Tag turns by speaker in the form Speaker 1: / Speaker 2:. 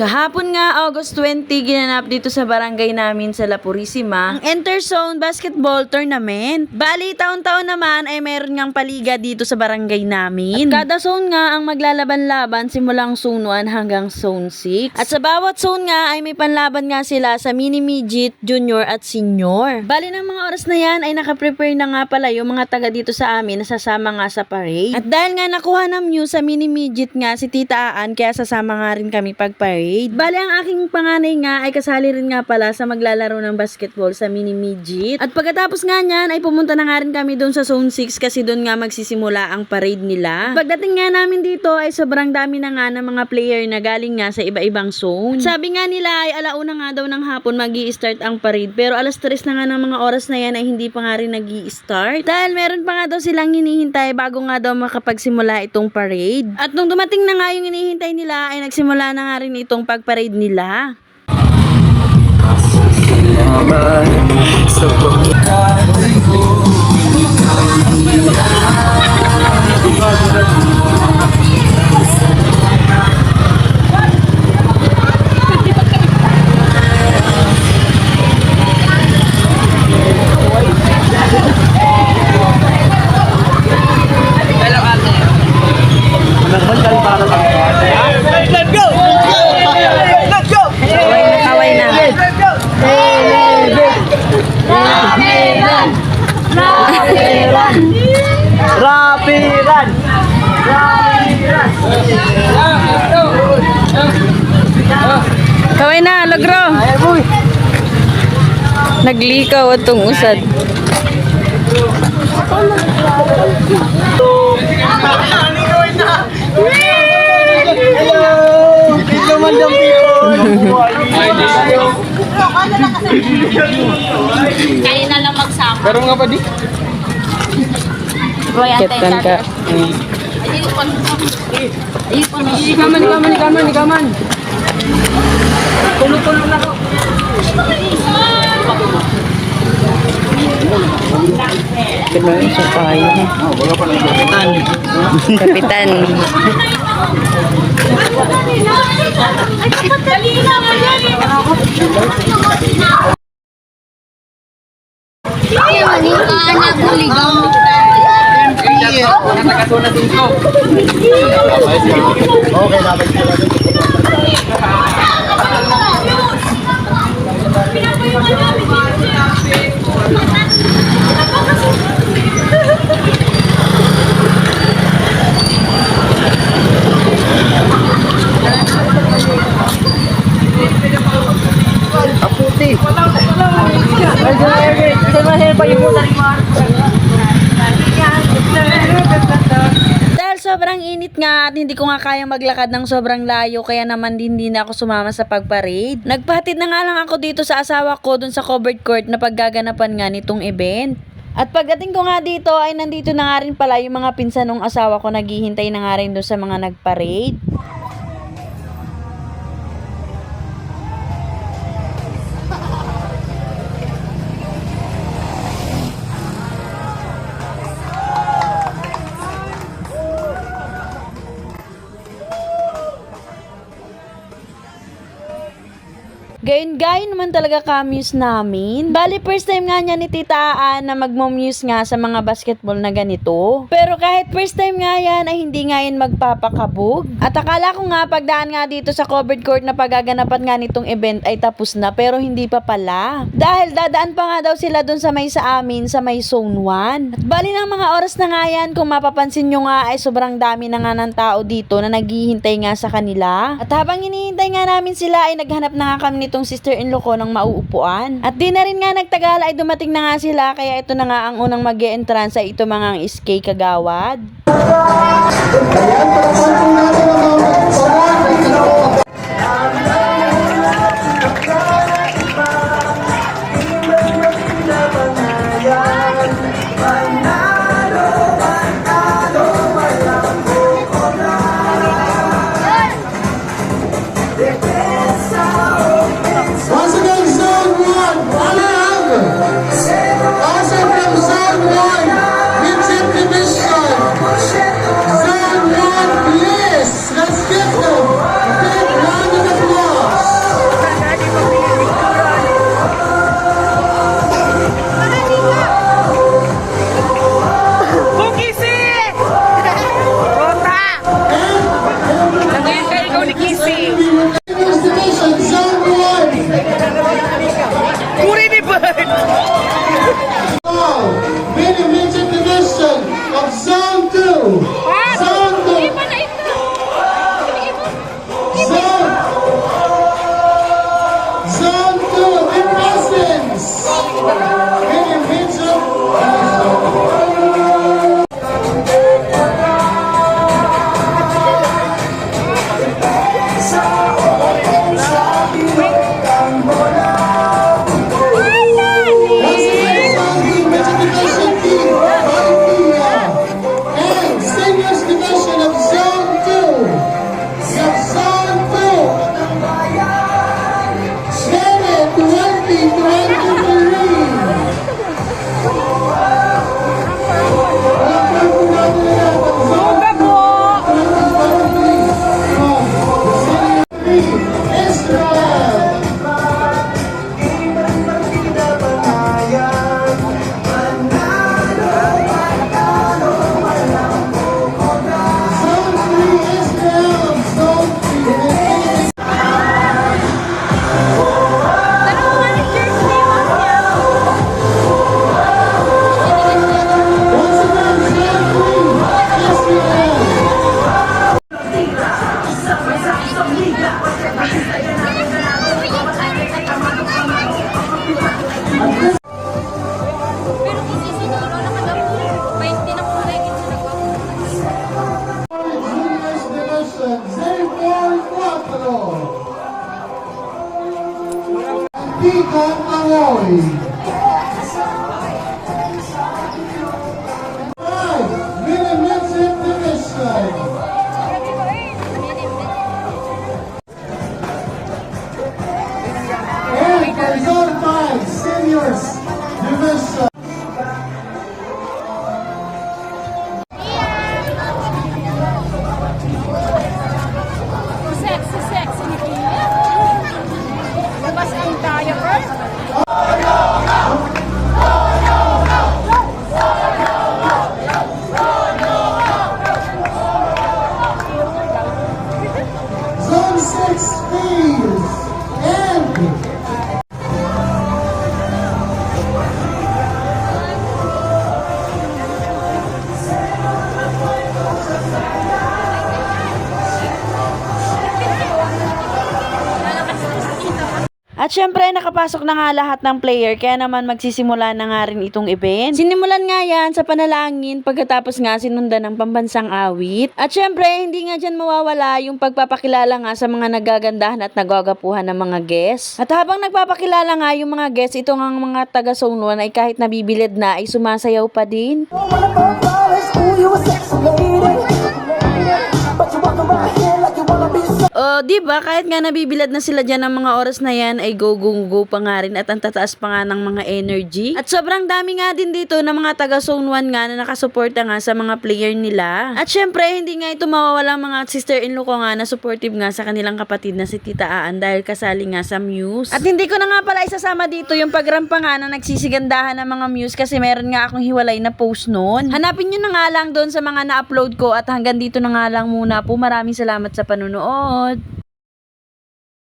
Speaker 1: Kahapon nga, August 20, ginanap dito sa barangay namin sa La Purisima ang Interzone Basketball Tournament. Bali, taon-taon naman ay meron ngang paliga dito sa barangay namin. At kada zone nga ang maglalaban-laban simulang zone 1 hanggang zone 6. At sa bawat zone nga ay may panlaban nga sila sa mini midget, junior at senior. Bali ng mga oras na yan ay nakaprepare na nga pala yung mga taga dito sa amin na sasama nga sa parade. At dahil nga nakuha ng news sa mini midget nga si Tita Aan, kaya sasama nga rin kami pag-parade. Bali, ang aking panganay nga ay kasali rin nga pala sa maglalaro ng basketball sa mini midget. At pagkatapos nga niyan ay pumunta na nga rin kami doon sa zone 6 kasi doon nga magsisimula ang parade nila. Pagdating nga namin dito ay sobrang dami na nga ng mga player na galing nga sa iba-ibang zone. Sabi nga nila ay alauna nga daw ng hapon magi-start ang parade, pero alas 3 na nga ng mga oras na yan ay hindi pa nga rin nagi-start. Dahil meron pa nga daw silang hinihintay bago nga daw makapagsimula itong parade. At nung dumating na nga yung hinihintay nila ay nagsimula na nga rin itong pag-parade nila.
Speaker 2: Rapiran!
Speaker 1: Kaway na, lagro! Naglikaw atong usad.
Speaker 2: Hello, Mandam people!
Speaker 3: Kayo na lang magsama.
Speaker 2: Pero nga pa di?
Speaker 1: Ketan ka.
Speaker 2: Ikaman. Tulo-tulo na ko.
Speaker 1: Kailan sa payo. Kapitan. Dahil sobrang init nga at hindi ko nga kaya maglakad ng sobrang layo, kaya naman hindi na ako sumama sa pagparade. Nagpahatid na nga lang ako dito sa asawa ko dun sa covered court na paggaganapan nga nitong event. At pagdating ko nga dito ay nandito na nga rin pala yung mga pinsan ng asawa ko, naghihintay na nga rin dun sa mga nagparade. Gayon-gayon naman talaga ka-muse namin. Bali, first time nga niya ni Tita Aan na magmo-muse nga sa mga basketball na ganito. Pero kahit first time nga yan, ay hindi nga yan magpapakabog. At akala ko nga pagdaan nga dito sa covered court na paggaganapan nga nitong event ay tapos na, pero hindi pa pala. Dahil dadaan pa nga daw sila dun sa may sa amin, sa may zone 1. At bali ng mga oras na nga yan, kung mapapansin nyo nga ay sobrang dami na nga ng tao dito na naghihintay nga sa kanila. At habang hinihintay nga namin sila ay naghanap na nga kami itong sister-in-law ko ng mauupuan. At di na rin nga nagtagal ay dumating na nga sila, kaya ito na nga ang unang mag-e-entrance sa ito mga SK Kagawad.
Speaker 4: Once again, zone 1, also from zone 1, midget division. Zone 1, please. Let's get Deacon Amoy. 5, Minimitsit Division. And for Zone 5, Seniors Division.
Speaker 3: Sexy ni Kia. Labas ang tayo first.
Speaker 4: Zone 6 Fields and
Speaker 1: At syempre, nakapasok na nga lahat ng player, kaya naman magsisimula na nga rin itong event. Sinimulan nga yan sa panalangin, pagkatapos nga sinundan ng pambansang awit. At syempre, hindi nga dyan mawawala yung pagpapakilala nga sa mga nagagandahan at nagagapuhan ng mga guests. At habang nagpapakilala nga yung mga guests, ito nga mga taga Zone 1 ay kahit nabibilid na ay sumasayaw pa din. O, di ba kahit nga nabibilad na sila dyan ng mga oras na yan ay go pa nga rin at ang tataas pa nga ng mga energy. At sobrang dami nga din dito ng mga taga Zone 1 nga na nakasuporta nga sa mga player nila. At syempre hindi nga ito mawawala mga sister-in-law ko nga na supportive nga sa kanilang kapatid na si Tita Aan dahil kasali nga sa Muse. At hindi ko na nga pala isasama dito yung pagrampa nga na nagsisigandahan ng mga Muse kasi meron nga akong hiwalay na post noon. Hanapin nyo na nga lang doon sa mga na-upload ko at hanggang dito na nga lang muna po. Maraming salamat sa panunood.